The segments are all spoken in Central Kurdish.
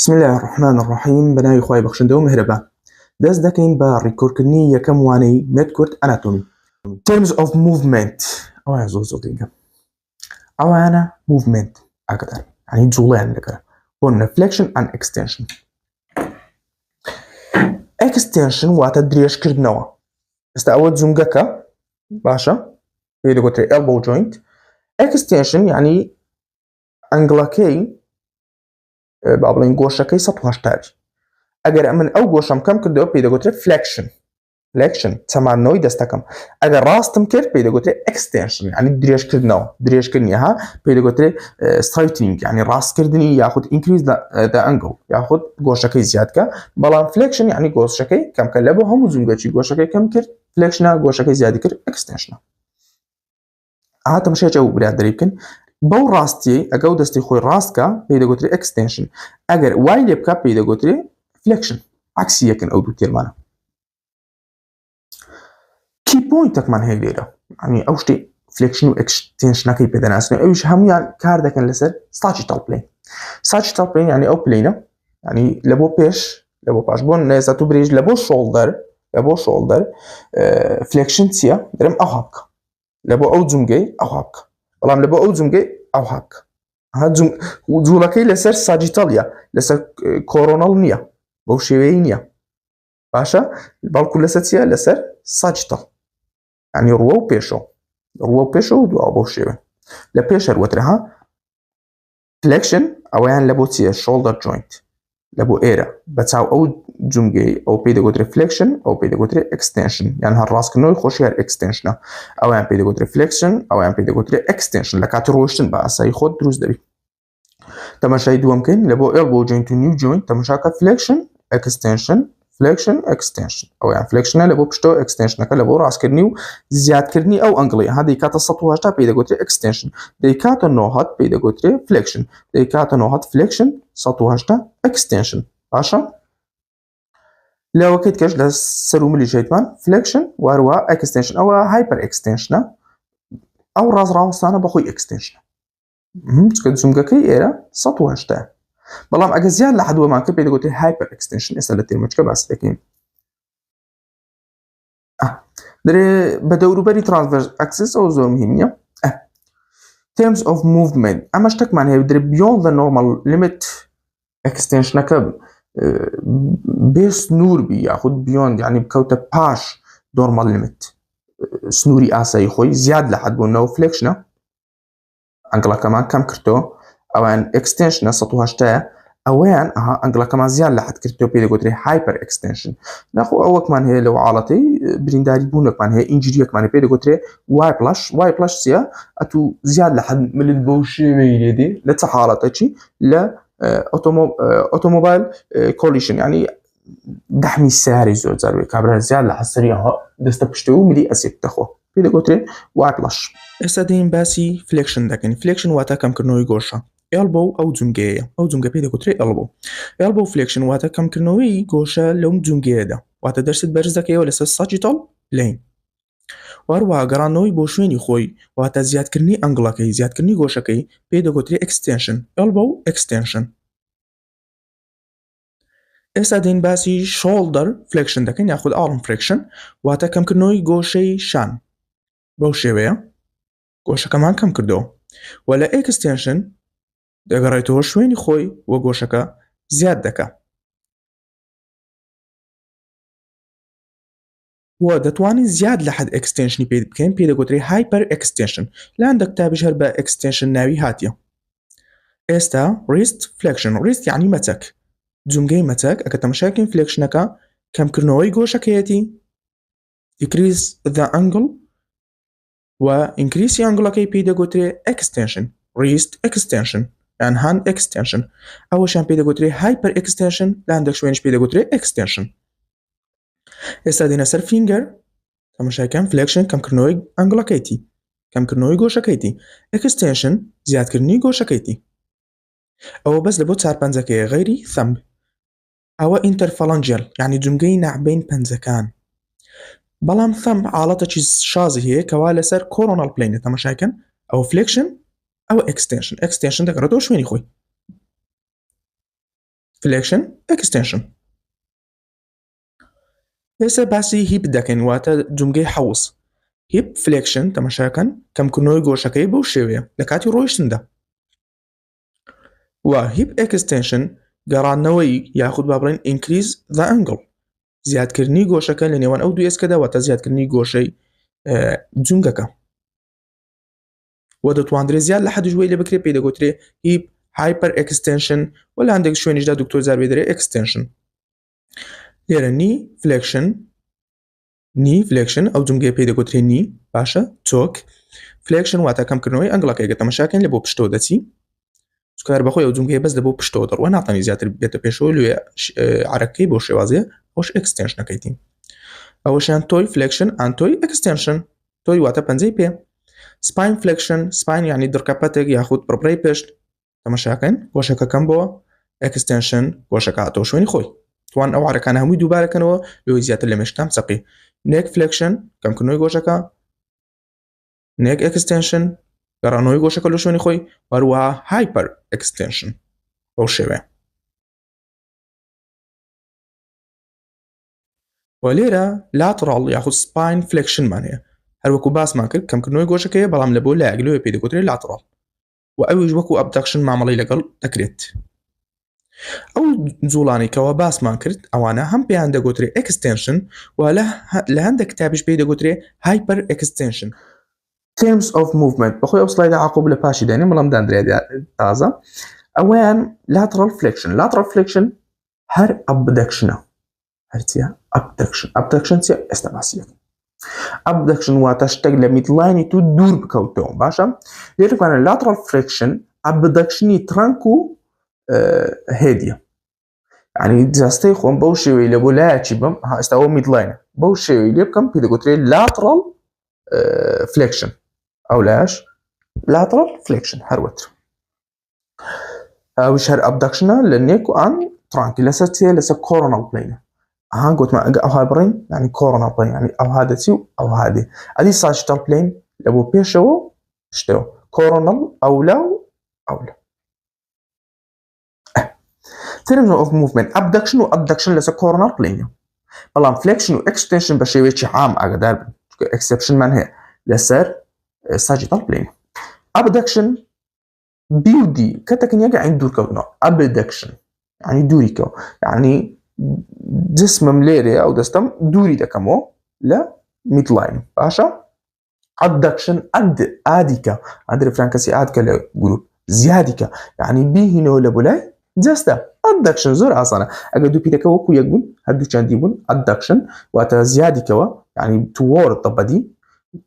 بسم الله الرحمن الرحیم بەناوی خوای بەخشندە و مهرەبان. دەست دەکەین بە ڕیکۆردکردنی یەکەم وانەی مێدکورد ئەناتۆمی. terms of movement ئەوە زۆر گرنگە. ئەوانە movement ئاگدار یعنی جوڵیان لەگەرە بۆ flexion and extension. extension واتە درێژکردنەوە. ئێستا ئەوە جونگەکە باشە پێی دەگوترێت elbow joint. extension یعنی ئەنگڵەکەی با بڵین گۆشەکەی 180. ئەگەر من ئەو گۆشەم کەم کردەوە پێی دەگوترێت flexion چەمانەوەی دەستەکەم. ئەگەر ڕاستم کرد پێی دەگوترێت extension یعنی درێژکردنیە پێی دەگوترێت straightening یعنی ڕاستکردنی یاخود increase the angle یاخود گۆشەکەی زیادکە. بەڵام flexion یعنی گۆشەکەی کەمکە لە بۆ هەموو جونگەی گۆشەکەی کەم کرد flexion گۆشەکەی زیادی کرد extension. تەماشای ئەو برادری بکەن بەو ڕاستی ئەگەر دەستی خۆی ڕاستکە پێی دەگوترێت extension ئەگەر وای لێ بکە پێی دەگوترێت flexion عکسی یەکن ئەو دوو تێرمانە. key pointێکمان هەیە لێرە یعنی ئەو شتەی flexion و extensionەکەی پێدەناسن ئەویش هەمویان کار دەکەن لەسەر sagittal plane. sagittal plane یعنی ئەو پلینە یعنی لە بۆ پێش لە بۆ پاش بۆ نێزات و برێژ لە بۆ shoulder flexion چییە دەرم ئەو هابکە لە بۆ ئەو جونگەی ئەو هابکە بەڵام لە بۆ ئەو جونگەی ئەو هابکە جوڵەکەی لەسەر sagittalە لەسەر coronal نییە بەو شێوەیە نییە باشە بەڵکو لەسەر چییە لەسەر sagittal یعنی ڕووە و پێشەوە و دووە بەو شێوە لە پێش هەروەترە flexion ئەوەیان لە بۆ چییە shoulder joint لە بۆ ئێرە بەچاو ئەو جونگەی ئەو پێی دەگوترێت flexion ئەو پێی دەگوترێت extension یان هەڕاستکردنەوەی خۆشی هەر extensionە ئەویان پێی دەگوترێت flexion ئەویان پێی دەگوترێت extension لە کاتی ڕۆیشتن بە ئاسایی خۆت دروست دەبێت. تەماشای دووەم بکەین لە بۆ elbow joint و knee joint تەماشاکە flexion extension ئەویان flexion لە بۆ پشتەوە extensionەکە لە بۆ ڕاستکردنی و زیادکردنی ئەو ئەنگڵی دەیکاتە 180 پێی دەگوترێت extension دەیکاتە 90 پێی دەگوترێت flexion دەیکاتە 90 flexion 180 extension باشە لەوەکەیت کەش لە سەر و ملی ژێتمان flexion واروە extension ئەوە hyper extensionە ئەو ڕازڕاوەستانە بەخۆی extension چکە جونگەکەی ئێرە 180 بەڵام ئەگە زیاد لە حدوەمان کرد پێی دەگوترێت hyper extension ئێستا لە تێرمەچکە باسی دەکەین دەرێ بە دەوروبەری transverse axis ئەو زۆر مهم نییە. terms of movement ئەمە شتێکمان هەیە دەرێ beyond the normal limit extensionەکە بێ سنوور بی یاخود beyond یعنی بکەوتە پاش normal limit سنووری ئاسایی خۆی زیاد لە حد بوونەوە flexion ئەنگڵەکەمان کەم کردەوە ئەوان extension 180 ئەوەیان ئەنگڵەکەمان زیاد لە حد کردەوە پێی دەگوترێت hyper extension ناخۆ ئەوەکمان هەیە لەو حاڵەتەی برینداری بوونەکمان هەیە ئینجریەکمان پێی دەگوترێت y plus چییە ئەتوو زیاد لە حد ملت بەو شێوەی لێدێ لە چه حاڵەتەکی لە ئۆتۆمۆبایل collision یعنی دەحمی سیارەی زۆر جاروێ کابرا زیاد لە حەسەری دەستە پشتەوە و ملی ئەسێت دەخۆ پێی دەگوترێت y plus. ئێستا دەین باسی flexion دەکەین. flexion واتە کەمکردنەوەی گۆشە. elbow ئەو جونگەیە ئەو جونگە پێی دەگوترێت elbow flexion واتە کەمکردنەوەی گۆشە لەو جونگەیەدا واتە دەرست بەرز دەکەیەوە لەسەر sagittal plane. واروها گەڕانەوەی بۆ شوێنی خۆی واتە زیادکردنی ئەنگڵەکەی زیادکردنی گۆشەکەی پێی دەگوترێت extension elbow extension. ئێستا دەین باسی shoulder flexion دەکەین یاخود arm flexion واتە کەمکردنەوەی گۆشەی شان بەو شێوەیە گۆشەکەمان کەم کردەوە و لە extension دەگەڕێتەوە شوێنی خۆی وە گۆشەکە زیاد دەکە و دەتوانین زیاد لە حد extensioni پێ بکەین پێی دەگوترێت hyper extension لە هەندێک کتابیش هەر بە extension ناوی هاتیە. ئێستا wrist flexion wrist یعنی مەچەک جونگەی مەچەک ئەگە تەماشاکەین flectionەکە کەمکردنەوەی گۆشەکەیەتی decrease the angle و increase ئەنگڵەکەی پێی دەگوترێت extension wrist extension یان hand extension ئەوەشان پێی دەگوترێت hyper extension لە هەندێک شوێنش پێی دەگوترێت extension. ئێستا دێنە سەر finger تەماشاکەم flexion کەمکردنەوەی ئەنگڵەکەیتی کەمکردنەوەی گۆشەکەیتی extension زیادکردنی گۆشەکەیتی ئەوە بەس لە بۆ چار پەنجەکەیە غەیری thumb ئەوە interphalangeal یعنی جونگەی ناحبین پەنجەکان بەڵام thumb حاڵەتێکی شازی هەیە کەوا لەسەر coronal plane تەماشاکەن ئەوە flexion ئەوە extension دەکڕێتەوە شوێنی خۆی flexion extension. ئێستا باسی هیپ دەکەین واتە جمگەی حەوز. هیپ فلێکشن تەماشاکەن کەمکردنەوەی گۆشەکەی بەو شێوەیە لە کاتی ڕۆیشتندا. و هیپ ئەکستێنشن گەڕانەوەی یاخود با بڵێن increase the angle زیادکردنی گۆشەکە لە نێوان ئەو دوو ئێسکەدا واتە زیادکردنی گۆشەی جونگەکە و دەتوانرێت زیاد لە حەد ژوەی لێ بکرێت پێی دەگوترێ هیپ هایپەر ئەکستێنشن و لە هەندێک شوێنیشدا دکتۆر زار بێ دەرێ ئەکستێنشن. لێرە نی فلێکشن ئەو جمگەی پێی دەگوترێ نی باشە چۆک فلێکشن واتە کەمکردنەوەی ئەنگڵەکەی گە تەماشاکەین لە بۆ پشتەوە دەچی چکار بەخۆی ئەو جمگەی بەس لە بۆ پشتەوە دەڕوە ناتوانانی زیاتر بێتە پێشەوە لێ عەرەکەی بۆ شێوازیە خۆش ئەکستێنشنەکەیتیم ئەوەشیان تۆی فلێکشن ئان تۆی ئەکستێنشن تۆی واتە پەنجەی پێ سپاین فلێکشن سپاین یعنی دڕکەپەتێک یاخود پڕپڕەی پشت تەماشاکەن گۆشەکەکەم بۆ ئەکستێنشن گۆشەکە هاتەوە شوێنی خۆی توان ئەو عەرەکانە هەمووی دووبارەکەنەوە لەوەی زیاتر لە مێشکام چەقی نێک فلێکشن کەمکردنەوەی گۆشەکە نێک ئەکستێنشن گەڕانەوەی گۆشەکە لە شوێنی خۆی هەروەها هایپەر ئەکستێنشن بەو شێوەیە. و لێرە لاتڕاڵ یاخود سپاین فلێکشنمان هەیە هەروەکو باسمان کرد کەمکردنەوەی گۆشەکەیە بەڵام لە بۆ لایەک لەوێ پێی دەگوترێت لاتڕاڵ و ئەویش وەکو ئەبدەکشن مامەڵەی لەگەڵ دەکرێت. ئەو جوڵانی کەەوە باسمان کرد ئەوانە هەم پێیان دەگوترێت ئەکستێنشن و لە هەندێک کتابیش پێی دەگوترێت هایپەر ئەکستێنشن. terms of movement بەخۆی ئەو سلایدە عقوب لە پاشی دێنێ بەڵام دانرێت تازە ئەوەیان lateral flexion هەر ئەبدەکشنە هەرچیە ئەبدەکشن چیە ئێستا باسی دەکەین. ئەبدەکشن واتە شتێک لە میدلاینی تو دوور بکەوتەوە باشە لێرەکانە lateral flexion ئەبدەکشنی ترنک و هێدیە یعنی جاستەی خۆم بەو شێوەی لە بۆ لایەکی بم ئێستا ئەوە میدلاینە بەو شێوەی لێ بکەم پێی دەگوترێت lateral flexion ئەو لاش lateral flexion هەروەتر ئەوش هەر ئەبدەکشنە لە نێک و ئان ترانکی لەسەر چیە لەسەر coronal plane گوتمان ئەگە ئەوها بڕین ینی coronal plane ینی ئەوها دەچی و ئەوها دێ ئەدی sagittal plane لە بۆ پێشەوە شتەوە coronal ئەولا و ئەولا. terms of movement abduction و abduction لەسەر coronal plane بەڵام flexion و extension بە شێوەیەکی عام ئاگادار بن exception من هەیە لەسەر sagittal plane. abduction بیودی کەتەکەن یەکە عین دوورکەوتنەوە abduction ینی دووریکەوە ینی جسمم لێرەیە ئەو دەستەم دووری دەکەمەوە لە میدلاین باشە. abduction ئادیکە ئەدرێ فرانکەسی ئادکە لە گروپ زیادیکە ینی بیهینەوە لە بۆلای جەستە abduction زۆر ئاسانە ئەگەر دوو پیرەکە وەکو یەک بوون هەردوو چەندی بوون abduction واتە زیادیکەوە ینی toward the body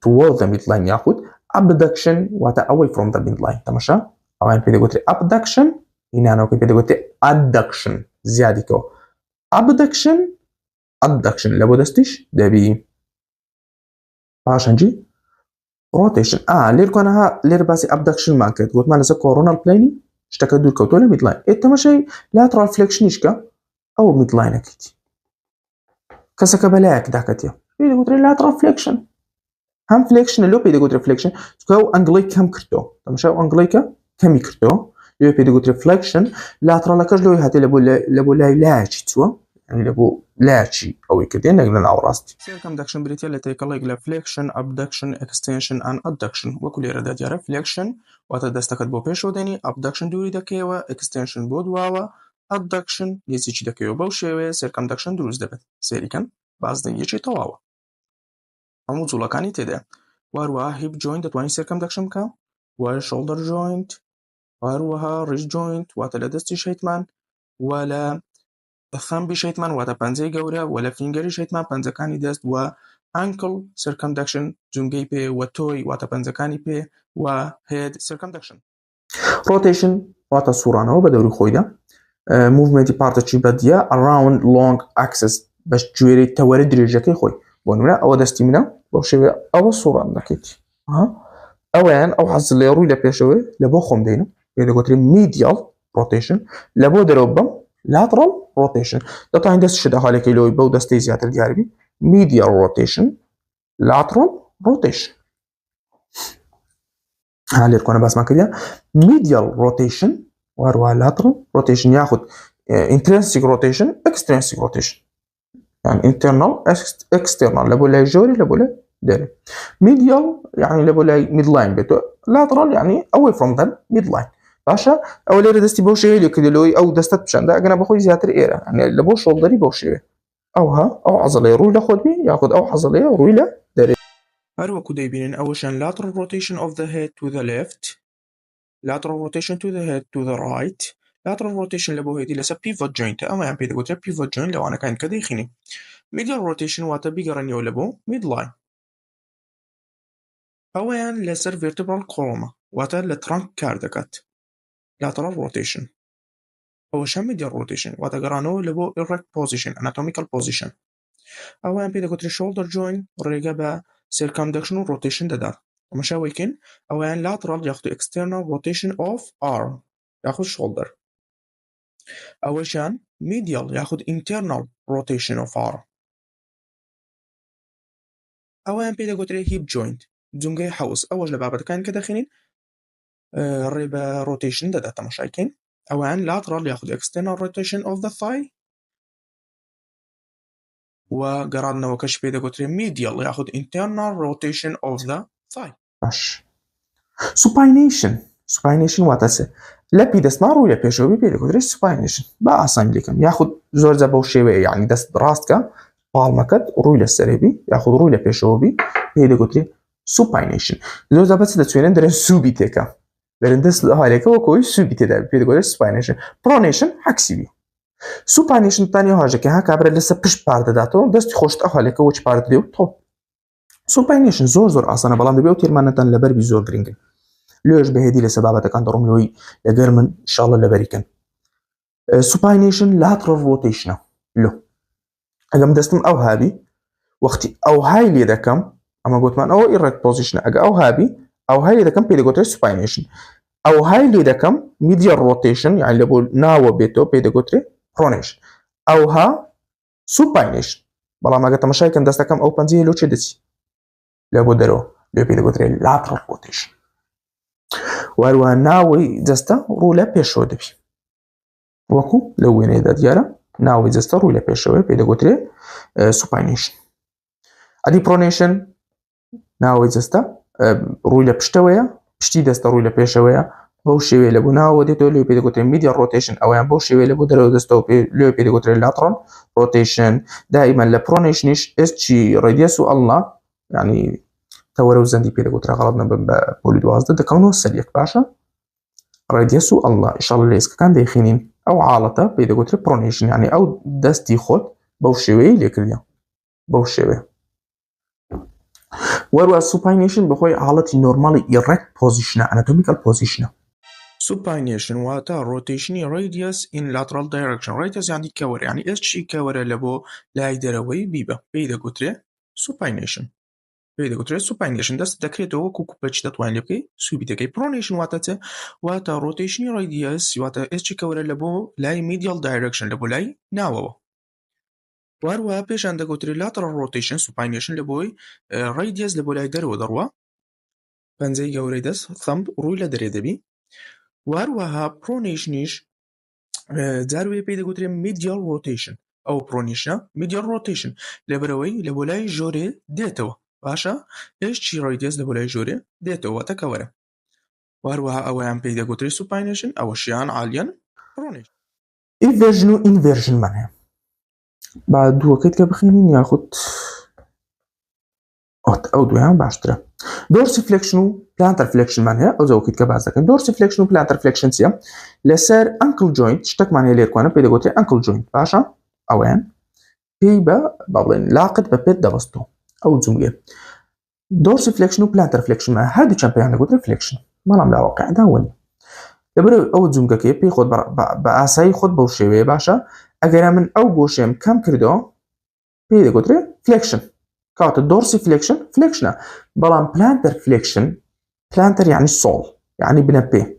toward the midline یاخود abduction واتە away from the midline تەماشا ئەوان پێی دەگوترێت abduction هینانەوەکەی پێی دەگوترێت adduction زیادیکەوە abduction لە بۆ دەستیش دەبی پاشەنجی rotation لێرکوانەها لێرە باسی abduction مان کرد گوتمان لەسەر coronal plane شتەکە دوورکەوتووە لە میدلاین تەماشای lateral flexionیشکە ئەو میدلاینەکەیتی کەسەکە بەلایەک داکەتیە پێی دەگوترێت lateral flexion هەم فلێکشنە لەو پێی دەگوترێت فلێکشن چکە ئەو ئەنگڵی کەم کردەوە تەماشا ئەو ئەنگڵیکە کەمی کردەوە لێ پێی دەگوترێت فلێکشن لاترالەکەش لەوەی هاتێ لە بۆ لایەکی چووە لە بۆ لایەکی ئەوەی کردێن نەک لە ناوەڕاستی. سێکەم دەکشن بریتە لە تێکەڵێک لە فلێکشن ئەبدەکشن ئەکستێنشن ئەن ئەدەکشن وەکو لێرەدا دیارە فلێکشن واتە دەستەکەت بۆ پێشەوە دێنی ئەبدەکشن دووری دەکەیەوە ئەکستێنشن بۆ دواوە ئەدەکشن نزیکی دەکەیەوە بەو شێوەیە سێکەم دەکشن دروست دەبێت سێریکەن بازدەنگیەکی تەواوە هەموو جوڵەکانی تێدایە وهروەها هیپ جوینت دەتوانین سێکەم دەکشن بکە و شۆڵدەر جوینت وهروەها ڕیژ جوینت واتە لە دەستی شەیتمان و لە خەمبی شەیتمان واتە پەنجەی گەورە و لە فینگەری شەیتمان پەنجەکانی دەست و ئەنکڵ سرکەمدەکشن جونگەی پێ و تۆی واتە پەنجەکانی پێ و هێد سرکەمدەکشن. ڕۆتێشن واتە سوڕانەوە بە دەوری خۆیدا موڤمنتی پارتەچی بەدیە ئەراوند لۆنگ ئاکسس بە گوێرەی تەوەرە درێژەکەی خۆی بۆ نمونە ئەوە دەستی منە بۆ شێوەیە ئەوە سوڕان دەکەیت ئەویان ئەو حەز لێ ڕووی لە پێشەوەی لە بۆ خۆم دێنم پێ دەگوترێت میدیال ڕۆتێشن لە بۆ دەرەوە بم lateral rotation دەتوانین دەست شدە حالێکی لەوەی بەو دەستەی زیاتر دیاربی medial rotation lateral rotation لێرکۆنە باسمان کردیان medial rotation وهروەها lateral rotation یاخود intrinsic rotation extrinsic rotation يعني internal external لبولاي جوري لبولاي داري medial يعني لبولاي midline بتو lateral يعني away from them midline باشا او ليرة دستي بوشي لي كده لوي او دستت بشندا انا بخوي زياتر ايرا يعني لبو شولدري بوشي او ها او عضليه روي لخود بي ياخد او عضليه روي لا داري هرو كده بينن اوشان lateral rotation of the head to the left lateral rotation to the head to the right lateral rotation لبو هيدي لسا pivot joint اما يعني بيدا قلت pivot joint لو انا كان كده يخيني medial rotation واتا بيقرن لبو midline او يعني لسر vertebral column واتا لترانك كاردكات lateral rotation اوشان medial rotation واتا قرانو لبو erect position anatomical position او يعني بيدا قلت shoulder joint رجبا circumduction rotation دادار ومشا ويكن او يعني lateral ياخدو external rotation of arm ياخد shoulder أول شان medial ياخد internal rotation of arm أولا بيدا قلت hip joint زنجي حوس أول لبابة كان كده خنين ريبا rotation ده داتا مشاكين أولا lateral ياخد external rotation of the thigh وقرارنا وكش بيدا قلت medial ياخد internal rotation of the thigh باش supination واتسه لبي دست نارو يا بيشوبي بيدا قلت supination بقى أصلا لكم ياخد زور زبو شوي يعني دست راستك بالمكت روي للسريبي ياخد روي لبيشوبي بيدا قلت supination زور زبط تسوينن درن سوبيتيكا درن دست هاليكا وكوي سوبيتي ده بيدا قلت supination pronation عكسي بي supination تاني حاجة که ها کابر لسه پشت پارت داتو دستی خوشت هاليكا وچ پارت دیو تو supination زور أصلا بلان دبيو تيرمانتان لبر بي زور گرينگن لوش بهدي لسبابة كان درم لوي لجرمن إن شاء الله لبريكن supination lateral rotation له أجمع دستم أو هابي وقتي أو هاي اللي ذكم أما قلت من أو erect position أجا أو هابي أو هاي اللي ذكم بيدي قلت supination أو هاي اللي ذكم medial rotation يعني اللي بقول ناو بيتو بيدي قلت pronation أو ها supination بلا ما قلت مشاي كان دستكم أو بنزيه لو تشدسي لابو درو لو بيدي قلت lateral rotation واروا ناوي دستا رولا بيشو دبي وكو لو وين إذا ديارة ناوي دستا رولا بيشو بيدي قلت supination ادي برونيشن ناوي دستا رويلا بشتويا بشتي دستا رويلا بيشويا بوشي لبو ناو ديتو لو بيدي قلت ميديال روتيشن او يعني بوشي لبو درو دستو لو بيدي قلت لاترال روتيشن دائما لبرونيشنش اسشي راديسو الله يعني تورو زندي بيدي قلت غلطنا بوليدواز ده كونه سليك باشا راديسو الله ان شاء الله ليسك كان دايخينين او عالطه بيدي قلت برونيشن يعني او دستي خد بوشي ليكريا بوشي وارو supination بخوي حالتي normally erect position anatomical position supination واتا rotation radius in lateral direction radius يعني كور يعني ايش شي كور لبو لاي دروي بيبا بيدا قطري supination بيدا قطري supination دست دكريتو كوكو باتش داتوان لبكي سوبيتا كي pronation واتا rotation radius واتا ايش شي كور لبو لاي medial direction لبو لاي ناوو واروا بيش عندك lateral rotation supination لبوي radius لبو لاي درو دروا بنزي جوري دس ثمب روي لدري دبي وارواها pronationish داروي بيدا قلتري medial rotation أو pronation medial rotation لبروي لبولاي جوري ديتو باشا إيش شي radius لبولاي جوري ديتو وتكورة وارواها أوان بيدا قلتري supination أو شيان عاليا pronation inversion و inversion معناها بعد وقت كبخينين ياخد أو دوام باشترا dorsiflexion و plantar flexion معناها أو زو كده كبعض لكن dorsiflexion و plantar flexion سيا لسر ankle joint شتك معناها لير كوانا بيدا قلت ankle joint باشا أوان بيبا بابلين لاقد ببيت دبستو أو زمية dorsiflexion و plantar flexion معناها هادي كان بيعنا قلت flexion ما نعمل واقع ده ولي دبر أو زمجة كي بيخد بأساي خد بوشيوي باشا أجرا من أو بوشيم كم كردو بيدا قلت flexion كات dorsiflexion flexion بلان plantar flexion plantar يعني الصول يعني بنبي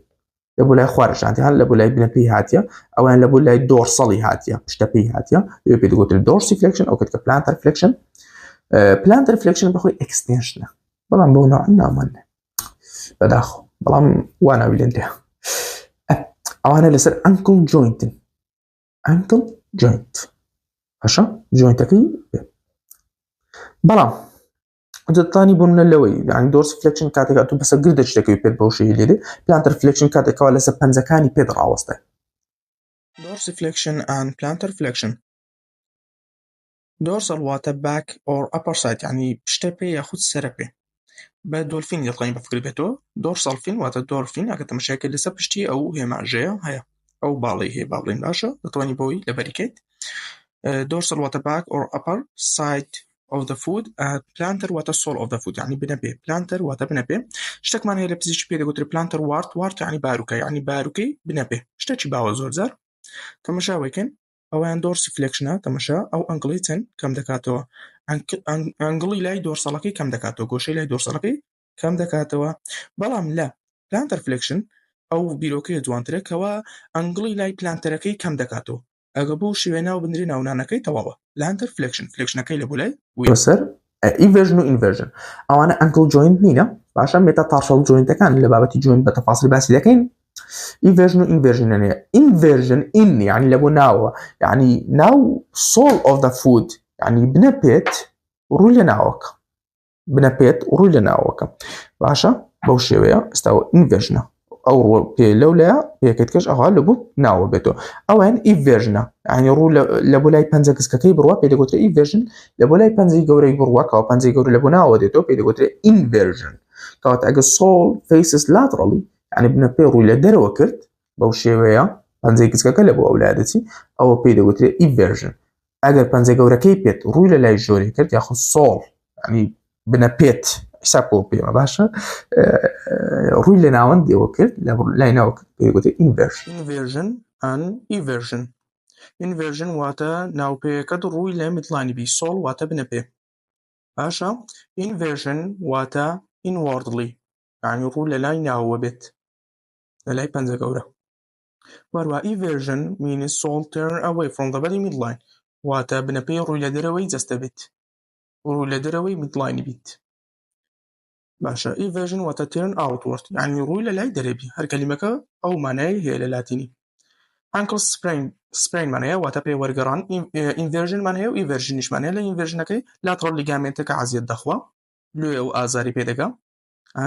لبولاي خارج عندي هل لبولاي بنبي هاتيا او ان لبولاي دورسالي هاتيا مش تبي هاتيا يبي تقول الدورسيفليكشن او كتك plantar flexion plantar flexion بخوي extension بلان بونا عنا من بداخو بلان وانا بلندي او انا لسر ankle joint ankle joint باشا جوينتەکەی پێ بەڵام دەتانی بوون لەوەی يعني دۆرس فلێکشن کاتێکا تو بەسەر گردە شتێکی پێت بەو شێوەیە لێدێ plantar flexion کاتێکەوە لەسەر پەنجەکانی پێت ڕاوەستە dorsiflexion and plantar flexion dorsal واتە back or upper side يعني پشتە پێ یاخود سەرە پێ بە دۆلفین دەتوانین بەفکر بێتەوە dorsal fin واتە دۆلفین ئەگە تەماشاکرد لەسەر پشتی ئەو هێماژەیە هەیە ئەو باڵی هەیە با بڵێن باشە دەتوانی بۆی لەبەریکەیت dorsal واتە back or upper side of the foot plantar واتە sole of the foot يعني بنە پێ plantar واتە بنە پێ شتێکمان هەیە لە پزیشکی پێ دەگوترێت plantar wart يعني باروکە يعني باروکەی بنە پێ شتێکی باوە زۆر جار تەماشاوەکەن ئەویان dorsiflexion تەماشا ئەو ئەنگڵی چەند کەم دەکاتەوە ئەنگڵی لای دۆرسەڵەکەی کەم دەکاتەوە گۆشەی لای دۆرسەڵەکەی کەم دەکاتەوە بەڵام لە plantar flexion ئەو بیرۆکەیە جوانترە کەوە ئەنگڵی لای پلانتەرەکەی کەم دەکاتەوە ئەگە بۆ شێوێ ناو بنری ناونانەکەی تەواوە plantar flexion فلێکشنەکەی لە بۆ لای وەسەر eversion و inversion ئەوانە ankle joint نینە باشە metatarsal jointەکان لە بابەتی joint بە تەفاصیل باسی دەکەین eversion و inversion هەیە inversion in يعني لە بۆ ناوە يعني ناو sole of the foot يعني بنە پێت ڕووی لە ناوەکە بنە پێت ڕووی لە ناوەکە باشە بەو شێوەیە ئێستاوە inversionە ئەو پێ لەولایە پێکەیت کەش ئەوها لە بۆ ناوە بێتەوە ئەویان eversionە يعني ڕوو لە بۆ لای پەنجە گسکەکەی بڕوا پێ دەگوترێت eversion لە بۆ لای پەنجەی گەورەی بڕوا کەوە پەنجەی گەورە لە بۆ ناوە دێتەوە پێ دەگوترێت inversion کەواتە ئەگە sole faces laterally يعني بنە پێ ڕووی لە دەرەوە کرد بەو شێوەیە پەنجەی گسکەکە لە بۆ ئەولایە دەچی ئەوە پێی دەگوترێت eversion ئەگەر پەنجەی گەورەکەی پێت ڕووی لە لای ژۆری کرد یاخود sole يعني بنە پێت حساب بۆ پێمە باشە ڕووی لە ناوەند دێوە کرد لای ناوە کرد پێی دەگوترێت inversion and eversion inversion واتە ناوپێیەکەت ڕووی لە میدڵانی بی sole واتە بنە پێ باشە inversion واتە inwardly يعني ڕووی لە لای ناوە بێت لە لای پەنجە گەورە وەروە eversion means sole turn away from the body midline واتە بنە پێی ڕووی لە دەرەوەی جەستە بێت ڕووی لە دەرەوەی میدڵانی بیت باشە eversion واتە turn outward يعني ڕووی لە لای دەرەبی هەر کەلیمەکە ئەو مانای هەیە لە لاتینی ankle sprain مانایە واتە پێ وەرگەڕان inversion مانایە و eversionیش مانایە لە inversionەکەی lateral ligamentەکە عەزیەت دەخوا لێ ئەو ئازاری پێدەگا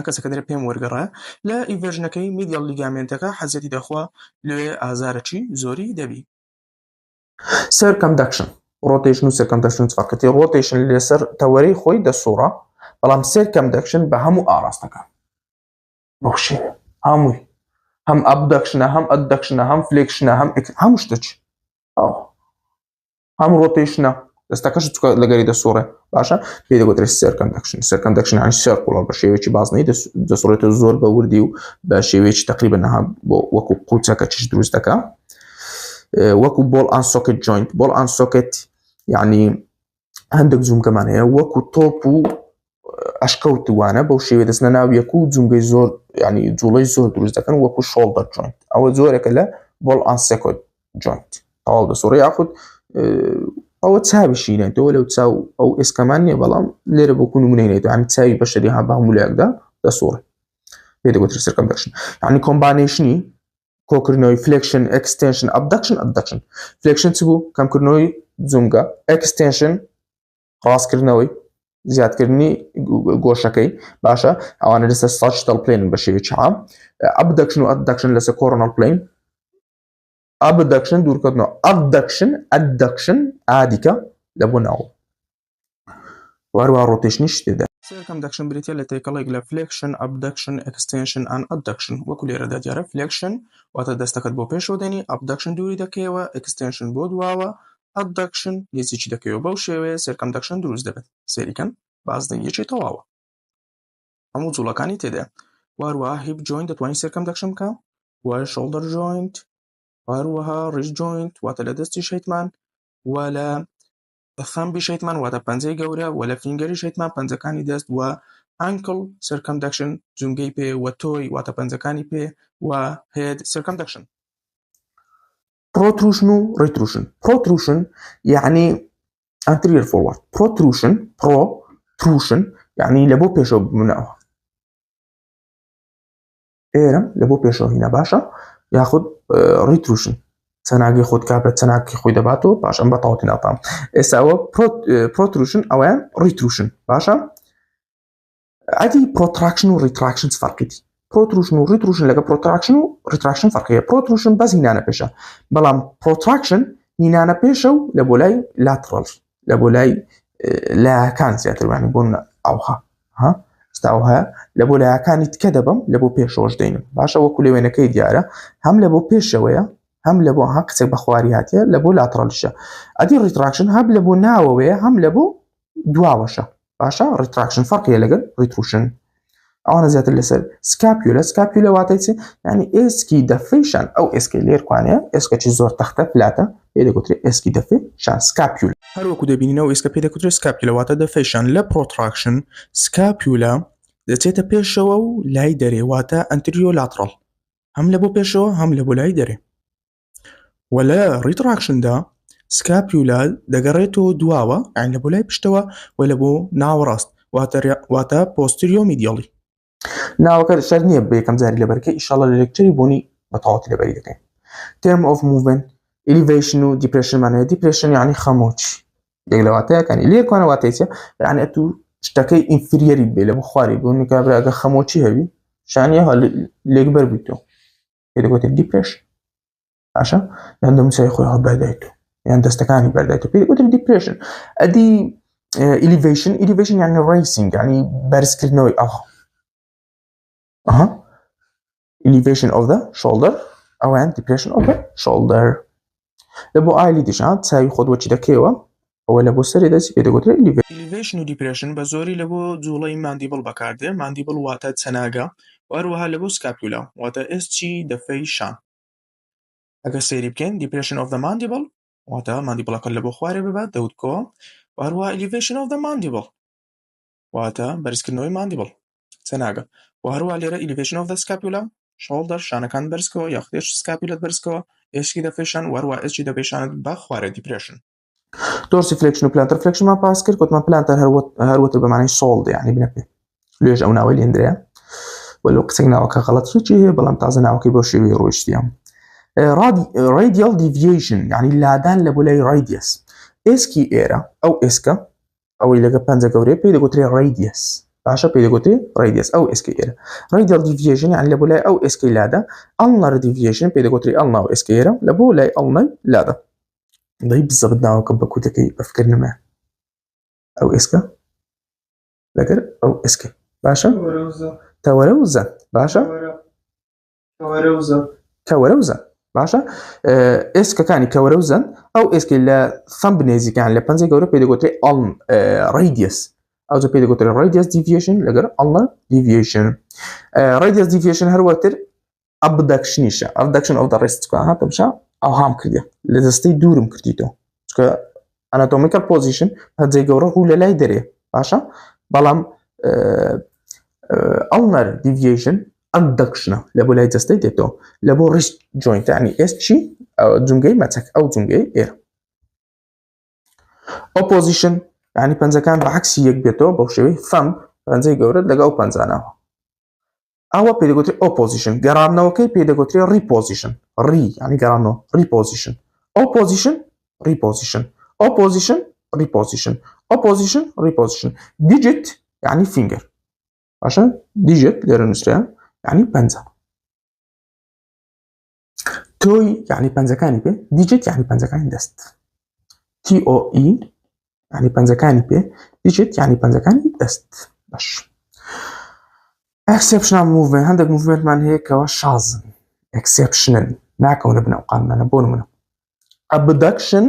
کەسەکە دەرە پێم وەرگەڕایە لە inversionەکەی medial ligamentەکە حەزیەتی دەخوا لێ ئازارەکی زۆری دەبی circumduction rotation و circumduction فەرقەتی rotation لەسەر تەوەرەی خۆی دەسوڕە بەڵام circumduction بە هەموو ئاراستەکە بەو شێوە هەمووی هەم abductionە هەم adductionە هەم flexionە هەموو شتێک هەم rotationە دەستەکەش لەگەری دەسوڕێ باشە پێی دەگوترێت circumduction يعني circular بە شێوەیەکی بازنەی دەسوڕێتەوە زۆر بە وردی و بە شێوەیەکی تقریبا وەکو قوچەکە چش دروست دەکا وەکو ball and socket joint ball and socket يعني هەندێک جومگەمان هەیە وەکو تۆپ و ئەشکەوتوانە بەو شێوەیە دەستنە ناو یەک و جومگەی زۆر يعني جوڵەی زۆر دروست دەکەن وەکو shoulder joint ئەوە زۆرێکە لە ball and socket joint تەواو دەسوڕێ یاخود ئەوە چاویشی نێتەوە لەو چاو ئەو ئێسکەمان نییە بەڵام لێرە بۆ نمونەی نێتەوە يعني چاوی بەشەری ها بە هەموو لایەکدا دەسوڕێ پێی دەگوترێت circumduction يعني کۆمبانیشنی کۆکردنەوەی flexion extension adduction flexion چ بوو کەمکردنەوەی جومگە extension ڕاستکردنەوەی زیادکردنی گۆشەکەی باشە ئەوانە لەسەر sagittal plane بە شێوەیەکی عام abduction و adduction لەسەر coronal plane abduction دوورکەوتنەوە adduction ئادیکە لە بۆ ناوە وەروە ڕۆتیشنیش تێدا circumduction بریتە لە تێکەڵێک لە flexion abduction extension and adduction وەکو لێرەدا دیارە flexion واتە دەستەکەت بۆ پێشەوە دێنی abduction دووری دەکەیەوە extension بۆ دواوە adduction نزیکی دەکەیەوە بەو شێوەیە circumduction دروست دەبێت سێریکەن بازدەنگیەکی تەواوە هەموو جوڵەکانی تێدا وەروە hip joint دەتوانین circumduction بکە وە shoulder joint وەروەها wrist joint واتە لە دەستی شەیتمان وە لە خەمبی شەیتمان واتە پەنجەی گەورە وە لە فینگەری شەیتمان پەنجەکانی دەست وە ankle circumduction جومگەی پێ وە تۆی واتە پەنجەکانی پێ وە head circumduction protrusion و protrusion يعني anterior forward protrusion يعني لبو پێشەوە بمونەوە ئێرە لەبۆ پێشەوە هینە باشە یاخود retrusion چەناگی خۆت کابرا چەناکی خۆی دەباتەوە باش ئەم بەتەواوەتی ناتام ئێستا ئەوە پرۆتروشن ئەویان ڕیتروشن باشە ئەدی پرۆتراکشن و ڕیتراکشن فەرقیتی پرۆتروشن و ڕیتروشن لەگە پرۆتراکشن و ڕیتراکشن فەرقیە پرۆتروشن بەس هینانە پێشە بەڵام پرۆتراکشن هینانە پێشە و لە بۆ لای لاترال لە بۆ لای لایەکان زیاتر وانی بۆن ئەوها ئێستا ئەو هەیە لە بۆ لایەکانی تکە دەبم لە بۆ پێشەوەش دەینم باشە وەکو لێوێنەکەی دیارە هەم لە بۆ پێشەوەیە هەم لە بۆ ها کچێک بە خواری هاتیە لە بۆ لاترالشە ئەدی ڕیتراکشن هەم لە بۆ ناوەوەیە هەم لە بۆ دواوەشە باشە ڕیتراکشن فەرقیە لەگەڵ ڕیتروشن ئەوانە زیاتر لەسەر سکاپیولە سکاپیولە واتای چی یعنی ئێسکی دەفەیشان ئەو ئێسکی لێرکوانەیە ئێسکەی زۆر تەختە پلاتە پێ دەگوترێت ئێسکی دەفەیشان سکاپیول هەروەکو دەبینینەوە ئێسکە پێ دەگوترێت سکاپیولە واتە دەفەیشان لە پرۆتراکشن سکاپیولە دەچێتە پێشەوە و لای دەرێ واتە ئەنتریۆ لاترال هەم لە بۆ پێشەوە هەم لە بۆ لای دەرێ وەلە ڕیتراکشندا سکاپیولە دەگەڕێتەوە دواوە یان لە بۆ لای پشتەوە و لە بۆ ناوەڕاست واتە پۆستیریۆ میدیاڵی ناوەکە شەر نییە بە یەکەم جاری لەبەرکە ئیشاڵە لە لێکچەری بوونی بەتەواوەتی لەبەری دەکەین term of movement elevation و depression معناها depression یعنی خەمۆچی یەک لە واتایەکانی لێرکوانە واتای چیە یعنی ئەتوو شتەکەی ئینفریەری بێ لە بۆ خواری بوونی کابرا ئەگە خەمۆچی هەبی شانیە لێکبەر بیتەوە پێ دەگوترێت depression باشە یان دەموچای خۆی هەڵبەردایتەوە یان دەستەکانی بەردایتەوە پێ دەگوترێت depression ئەدی elevation یعنی raising یعنی بەرزکردنەوەی elevation of the shoulder ئەویان depression of the shoulder لە بۆ ئایلی دیشان چاوی خۆت وەچی دەکەوە ئەوە لە بۆ سەرێ دەستی پێ دەگوترێت elevation و depression بە زۆری لە بۆ جوڵەی ماندیبڵ بەکاردێ ماندیبڵ واتە چەناگە وەروەها لە بۆ سکاپیولا واتە ئێسکی دەفەی شان ئەگە سەیری بکەین depression of the mandible واتە ماندیبڵەکە لە بۆ خوارێ ببات دەوتکۆ وەروەها elevation of the mandible واتە بەرزکردنەوەی ماندیبڵ چەناگە و هەروەها لێرە elevation of the scapula shoulder شانەکان بەرزکەوە یاخودێش سکاپیولەت بەرزکەوە ئێسکی دەفەیشان وەروەها ئێسکی دەفەیشانت بە خوارە depression dorsiflexion و plantar flexion مان باس کرد گوتمان plantar هەروەتر بە معنای sold یعنی بنەپێ لێژ ئەو ناوەی لێندرەیە وەلو قسەی ناوەکە غەڵەت هیچی هەیە بەڵام تازە ناوەکەی بۆ شێوەی ڕۆیشتیە radial deviation یعنی لادان لە بۆ لای radius ئێسکی ئێرە ئەو ئێسکە ئەوەی لەگە پەنجە گەورەیە پێی دەگوترێت radius باشە پێی دەگوترێت radius ئەو ئێسکی ئێرە radial deviation یعنی لە بۆ لای ئەو ئێسکەی لادە ulnar deviation پێی دەگوترێت ulnar ئەو ئێسکە ئێرە لە بۆ لای ulnar لادە دەی بزەبت ناوەکە بە کوتەکەی بەفکر نمە ئەو ئێسکە لەگەر ئەو ئێسکە باشە تەوەرە و زەن باشە کەوەرە و زەن باشە ئێسکەکانی کەوەرە و زەن ئەو ئێسکی لە خەم بنێزیکان لە پەنجەی گەورە پێی دەگوترێت radius ئەوجا پێی دەگوترێت radius deviation لەگەر ulnar deviation radius deviation هەروەتر abductionیشە abduction of the wrist هاتە بشە ئەو هام کردە لە دەستەی دوورم کردیتەوە چکە anatomical position پەنجەی گەورە ڕوو لە لای دەرێ باشە بەڵام ulnar deviation abduction لە بۆ لای دەستەی دێتەوە لە بۆ wrist joint یعنی ئێسکی جونگەی مەچەک ئەو جونگەی ئێرە opposition یعنی پەنجەکان بەعکسی یەک بێتەوە بەو شێوەی thumb پەنجەی گەورەت لەگەڵ پەنجانەوە ئەوە پێی دەگوترێت opposition گەڕاندنەوەکەی پێی دەگوترێت reposition یعنی گەڕاندنەوە reposition opposition reposition opposition reposition opposition reposition digit یعنی finger باشە digit لێرە نووسرا یعنی پەنجە توی یعنی پەنجەکانی پێ digit یعنی پەنجەکانی دەست TOE یعنی پەنجەکانی پێ digit یعنی پەنجەکانی دەست باش exceptional movement هەندێک موڤمنتمان هەیە کەەوە شازن exceptional ناکەونە بنەوقانمانە بۆ نمونە abduction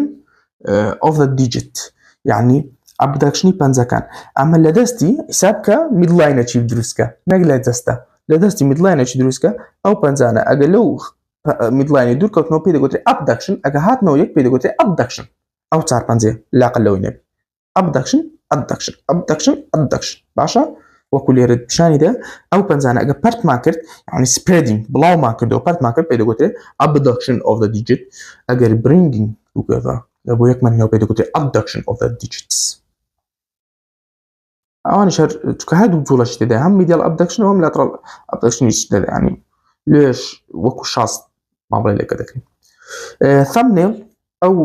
of the digit یعنی abductioni پەنجەکان ئەمە لە دەستی حساب کە midline-ەکی دروستکە نەک لە دەستە لە دەستی midline-ەکی دروستکە ئەو پەنجانە ئەگە لەو midline دوورکەوتنەوە پێی دەگوترێت abduction ئەگە هاتنەوە یەک پێی دەگوترێت abduction ئەو چار پەنجێ لاقل لەوەی نەبی abduction باشە وەکو لێرە پیشانیدا ئەو پەنجانە ئەگە پەرتمان کرد یعنی spreading بڵاومان کردەوە پەرتمان کرد پێی دەگوترێت abduction of the digit ئەگەر bringing together لە بۆ یەکمانەوە پێی دەگوترێت abduction of the digits ئەوانیش چکە هەردوو جوڵەشی تێدا هەم medial abduction و هەم lateral abduction ینی لێش وەکو شاست ماڵی لەکە دەکەین thumbnail أو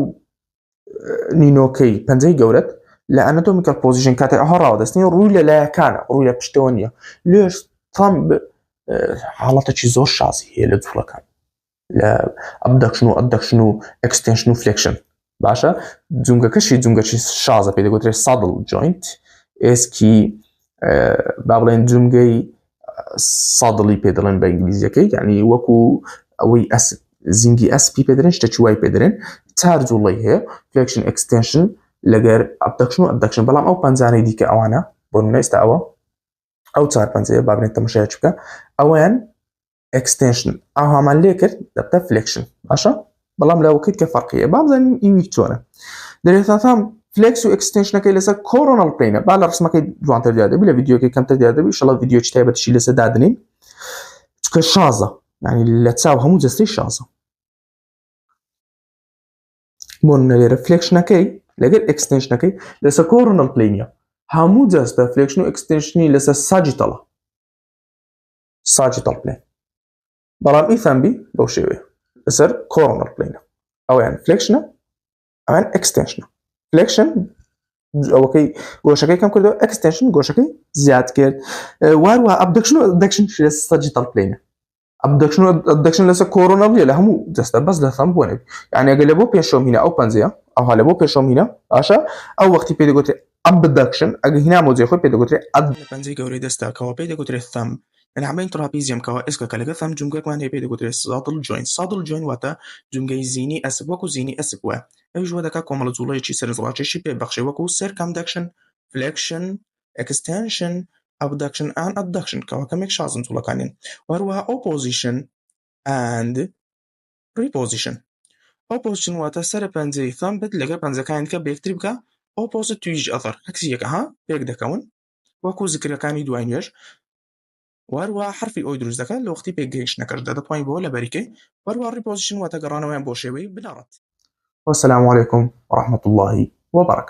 نینۆکەی پەنجەی گەورەت لە ئەناتۆمیکال پۆزیشن کاتێ ئەها ڕاوەدەستنی ڕووی لە لایەکانە ڕووی لە پشتەوە نییە لێش تەمب حاڵەتێکی زۆر شازی هەیە لە جوڵەکان لە ئەبدەکشن و ئەدەکشن و ئەکستێنشن و فلێکشن باشە جونگەکەشی شازە پێ دەگوترێت سادڵ جوینت ئێسکی با بڵێن جونگەی سادڵی پێ دەڵێن بە ئینگلیزیەکەی یعنی وەکو ئەوەی زینگی ئەسپی پێدرێن شتێکی وای پێدرێن چار جوڵی هەیە فلێکشن ئەکستێنشن لەگەر ئەبدەکشن و ئەدەکشن بەڵام ئەو پەنجانەی دیکە ئەوانە بۆ نمونە ئێستا ئەو چار پەنجەیە با بنێت تەماشایەکی بکە ئەویان ئەکستێنشن ئەو هەمان لێ کرد دەبتە فلێکشن باشە بەڵام لەوەکەیت کە فەرقیە با بزانین ئیوی چۆنە دەرێتاتام فلێکس و ئەکستێنشنەکەی لەسەر کۆرۆنەڵ پلەینە با لە ڕسمەکەی جوانتر دیار دەبی لە ڤیدیۆکەی کەمتر دیار دەبی ئینشەڵا ڤیدیۆی تایبەتیشی لەسەر دادنین چونکە شازە یعنی لە چاو هەموو جەستەی شازە بۆ نمونە لێرە فلێکشنەکەی لەگەر ئەکستێنشنەکەی لەسەر کۆرۆنەڵ پلەینە هەموو جەستە فلێکشن و ئەکستێنشنی لەسەر ساجیتەڵە ساجیتەڵ پلەین بەڵام ئیثەمبی بەو شێوەیە لەسەر کۆرۆنەڵ پلەینە ئەویان فلێکشنە ئەویان ئەکستێنشنە فلێکشن ئەوەکەی گۆشەکەی کەم کردەوە ئەکستێنشن گۆشەکەی زیاد کرد واروها ئەبدەکشن و ئەدەکشن لەسەر ساجیتەڵ پلەینە ئەبدەکشن و ئەدەکشن لەسەر کۆرۆنەڵیە لە هەموو جەستە بەس لە ثەمب بۆ نەبی یعنی ئەگەر لە بۆ پێشۆم هینە ئەو پەنجەیە ئەوها لە بۆ پێشۆم هینە باشە ئەو وەختی پێ دەگوترێت ئەبدەکشن ئەگە هینا مۆجەی خۆی پێ دەگوترێت لە پەنجەی گەورەی دەستەکەەوە پێی دەگوترێت ثەمب يعني عملين ترابيزيوم كوا اسكا كالجا ثم جمجك وان هي بيدو قدر صادل جوين واتا جمجي زيني اسب وكو زيني اسب وا ايش ودا كا كومل زولاي شي سر زولاي شي بي بخشي وكو سيركمدكشن فليكشن اكستنشن ابدكشن ان ادكشن كوا كمك شازن زولا كانين وروها opposition and preposition opposition واتا سر بنزي ثم بد لغا بنزا كاين كا بيكتري بكا opposite to each other عكسيك ها بيك دكون وكو ذكر كاني دوانيش وهروها حرفی ئەوی دروست دەکات لە وەختی پێگەیشتنەکەش دەدەتوانین بۆ لە بەریکەی وهروها ڕیپۆزیشن واتە گەڕانەوەیان بۆ شێوەی بناڕەت. والسلام عليكم ورحمة الله وبركاته.